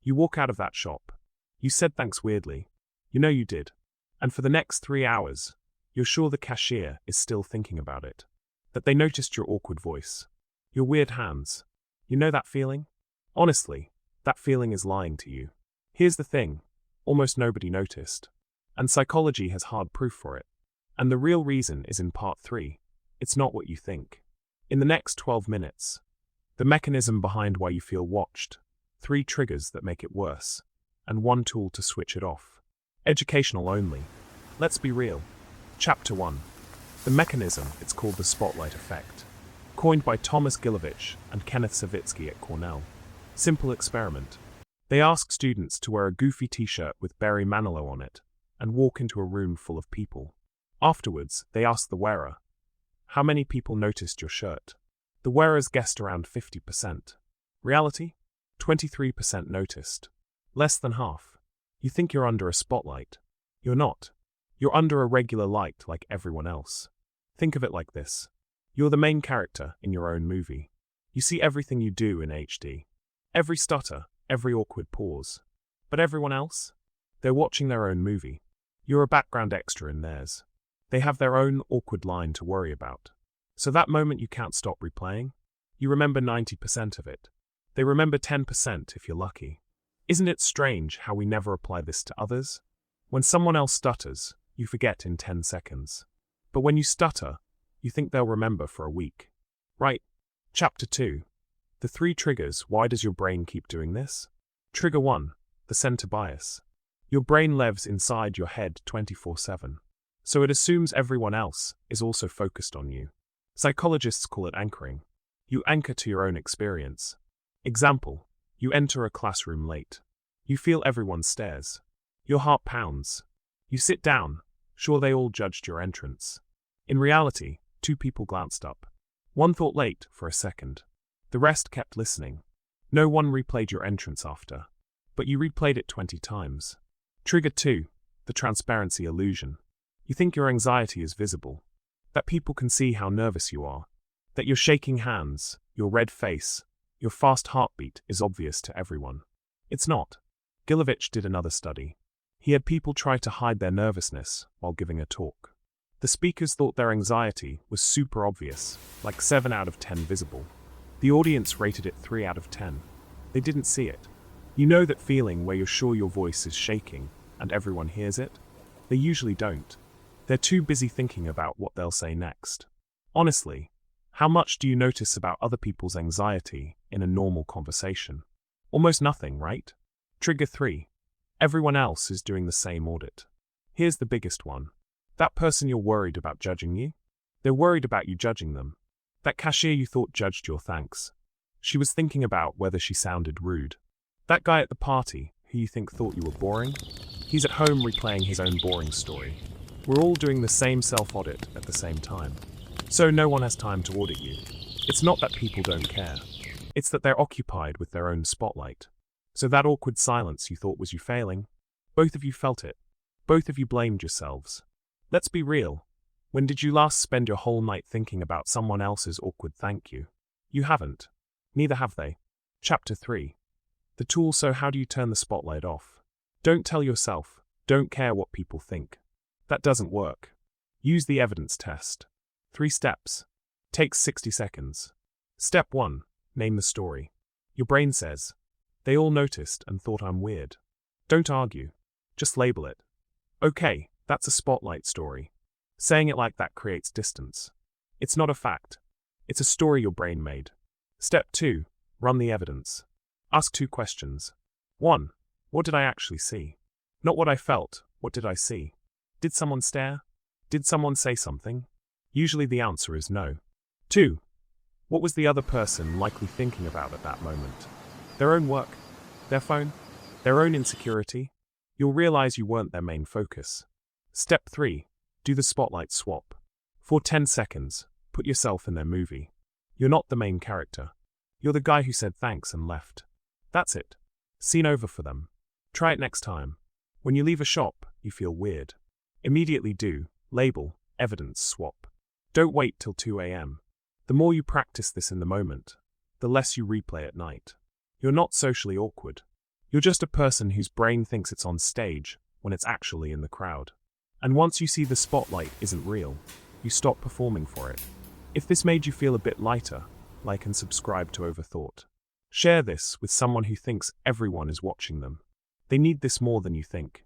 You walk out of that shop. You said thanks weirdly. You know you did. And for the next 3 hours, you're sure the cashier is still thinking about it. That they noticed your awkward voice. Your weird hands. You know that feeling? Honestly, that feeling is lying to you. Here's the thing. Almost nobody noticed. And psychology has hard proof for it. And the real reason is in part 3. It's not what you think. In the next 12 minutes, the mechanism behind why you feel watched, 3 triggers that make it worse, and 1 tool to switch it off. Educational only. Let's be real. Chapter 1. The mechanism, it's called the spotlight effect. Coined by Thomas Gilovich and Kenneth Savitsky at Cornell. Simple experiment. They asked students to wear a goofy t-shirt with Barry Manilow on it and walk into a room full of people. Afterwards, they asked the wearer, "How many people noticed your shirt?" The wearers guessed around 50%. Reality? 23% noticed. Less than half. You think you're under a spotlight. You're not. You're under a regular light like everyone else. Think of it like this. You're the main character in your own movie. You see everything you do in HD. Every stutter, every awkward pause. But everyone else? They're watching their own movie. You're a background extra in theirs. They have their own awkward line to worry about. So that moment you can't stop replaying? You remember 90% of it. They remember 10% if you're lucky. Isn't it strange how we never apply this to others? When someone else stutters, you forget in 10 seconds. But when you stutter, you think they'll remember for a week. Right. Chapter 2. The 3 triggers. Why does your brain keep doing this? Trigger 1. The center bias. Your brain lives inside your head 24/7. So it assumes everyone else is also focused on you. Psychologists call it anchoring. You anchor to your own experience. Example. You enter a classroom late. You feel everyone stares. Your heart pounds. You sit down, sure they all judged your entrance. In reality, 2 people glanced up. 1 thought late for a second. The rest kept listening. No one replayed your entrance after. But you replayed it 20 times. Trigger 2. The transparency illusion. You think your anxiety is visible. That people can see how nervous you are. That your shaking hands, your red face, your fast heartbeat is obvious to everyone. It's not. Gilovich did another study. He had people try to hide their nervousness while giving a talk. The speakers thought their anxiety was super obvious, like 7 out of 10 visible. The audience rated it 3 out of 10. They didn't see it. You know that feeling where you're sure your voice is shaking and everyone hears it? They usually don't. They're too busy thinking about what they'll say next. Honestly, how much do you notice about other people's anxiety in a normal conversation? Almost nothing, right? Trigger 3. Everyone else is doing the same audit. Here's the biggest one. That person you're worried about judging you? They're worried about you judging them. That cashier you thought judged your thanks. She was thinking about whether she sounded rude. That guy at the party who you think thought you were boring? He's at home replaying his own boring story. We're all doing the same self-audit at the same time. So no one has time to audit you. It's not that people don't care. It's that they're occupied with their own spotlight. So that awkward silence you thought was you failing, both of you felt it. Both of you blamed yourselves. Let's be real. When did you last spend your whole night thinking about someone else's awkward thank you? You haven't. Neither have they. Chapter 3. The tool. So how do you turn the spotlight off? Don't tell yourself, don't care what people think. That doesn't work. Use the evidence test. 3 steps. Takes 60 seconds. Step 1. Name the story. Your brain says, they all noticed and thought I'm weird. Don't argue. Just label it. Okay, that's a spotlight story. Saying it like that creates distance. It's not a fact. It's a story your brain made. Step 2. Run the evidence. Ask 2 questions. 1. What did I actually see? Not what I felt, what did I see? Did someone stare? Did someone say something? Usually the answer is no. 2. What was the other person likely thinking about at that moment? Their own work? Their phone? Their own insecurity? You'll realize you weren't their main focus. Step 3. Do the spotlight swap. For 10 seconds, put yourself in their movie. You're not the main character. You're the guy who said thanks and left. That's it. Scene over for them. Try it next time. When you leave a shop, you feel weird. Immediately do, label, evidence swap. Don't wait till 2 a.m. The more you practice this in the moment, the less you replay at night. You're not socially awkward. You're just a person whose brain thinks it's on stage when it's actually in the crowd. And once you see the spotlight isn't real, you stop performing for it. If this made you feel a bit lighter, like and subscribe to Overthought. Share this with someone who thinks everyone is watching them. They need this more than you think.